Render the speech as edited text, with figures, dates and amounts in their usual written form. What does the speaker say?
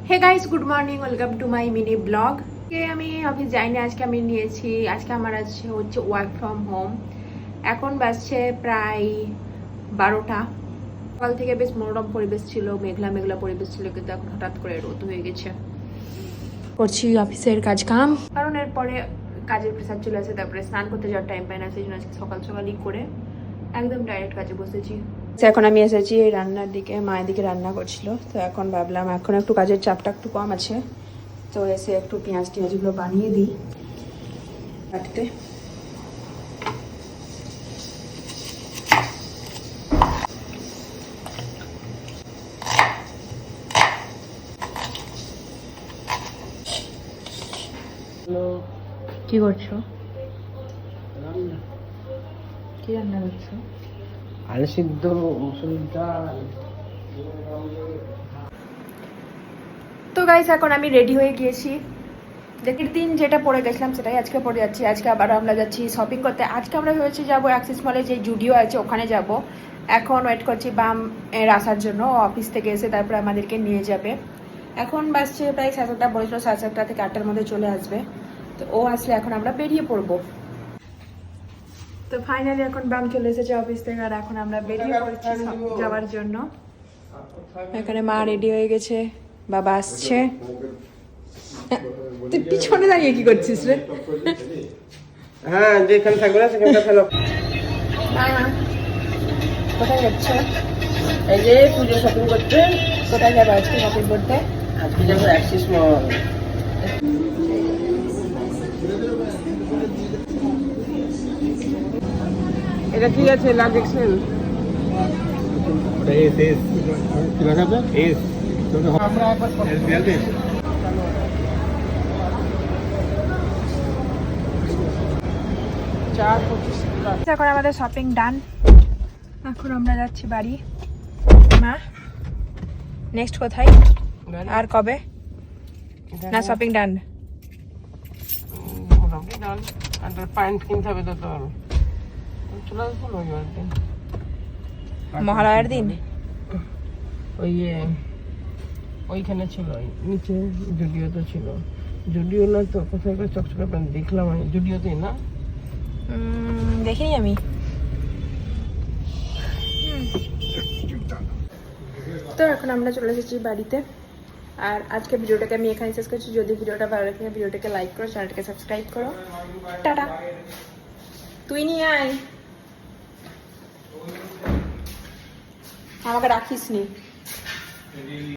Hey guys, good morning, welcome to my mini blog. আমি office যাইনি আজকে, আমি নিয়েছি আজকে আমার হচ্ছে ওয়ার্ক ফ্রম হোম। এখন বাজছে প্রায় 12টা। সকাল থেকে বেশ মনোরম পরিবেশ ছিল, মেঘলা মেঘলা পরিবেশ ছিল, কিন্তু এখন হঠাৎ করে রোদ হয়ে গেছে। করছি অফিসের কাজ কাম, কারণ এরপরে কাজের প্রেসার চলে আসে, তারপরে স্নান করতে যাওয়ার টাইম পাই না, সেই জন্য আজকে সকাল সকালই করে একদম ডাইরেক্ট কাজে বসেছি। এখন আমি এসেছি রান্নার দিকে, মায়ের দিকে রান্না করছিল, তো এখন ভাবলাম এখন একটু কাজের চাপটা একটু কম আছে, তো এসে একটু পেঁয়াজ টিয়াজগুলো বানিয়ে দিই কাটতে। কি করছো? কি রান্না করছো? আলু সিদ্ধ, মুসুর ডাল। তো গাইস, এখন আমি রেডি হয়ে গিয়েছি। দেখের দিন যেটা পরে গেছিলাম সেটাই আজকে পরে যাচ্ছি। আজকে আবার আমরা যাচ্ছি শপিং করতে। আজকে আমরা ভেবেছি যাবো অ্যাক্সিস মলে, যে জুডিও আছে ওখানে যাব। এখন ওয়েট করছি বাম এর আসার জন্য, অফিস থেকে এসে তারপরে আমাদেরকে নিয়ে যাবে। এখন বাসছে প্রায় 7:30, বলেছিল 7:30 থেকে 8টার মধ্যে চলে আসবে। তো ও আসলে এখন আমরা বেরিয়ে পড়বো। তো ফাইনালি এখন বাম চলে এসেছে অফিস থেকে, আর এখন আমরা বেরিয়ে পড়ছি যাওয়ার জন্য। এখানে মা রেডি হয়ে গেছে, বাবা আসছে। তুই পিছনে দাঁড়িয়ে কি করছিস রে? হ্যাঁ, যেখানে থাকবে না সেখানটা ফেলো। কোথায় যাচ্ছ? এই যে পুজো শপিং করতে। কোথায় যাবো আজকে শপিং করতে? আজকে যাবো অ্যাক্সিস মল। এটা ঠিক আছে, লার্জ এক্সেল। আমরা একবার এখন আমাদের শপিং ডান। এখন আমরা যাচ্ছি বাড়ি। মা, নেক্সট কোথায় আর কবে? না শপিং ডান? মোটামুটি ডান। আর প্যান্ট কিনতে হবে তো তোর। চলে আসবো রবিবার দিন, মহালয়ার দিন। ওই ওইখানে ছিল, নিচে জুডিওতে ছিল। জুডিও না তো, কোথায় করে চকচকে প্যান্ট দেখলাম আমি, জুডিওতেই না? দেখিনি আমি। তো এখন আমরা চলে এসেছি বাড়িতে, আর আজকে ভিডিওটাকে আমি এখানে শেষ করছি। যদি ভিডিওটা ভালো লাগে ভিডিওটাকে লাইক করো, চ্যানেলটাকে সাবস্ক্রাইব করো। টাটা। তুই নিয়ে আয়, আমাকে রাখিস নি।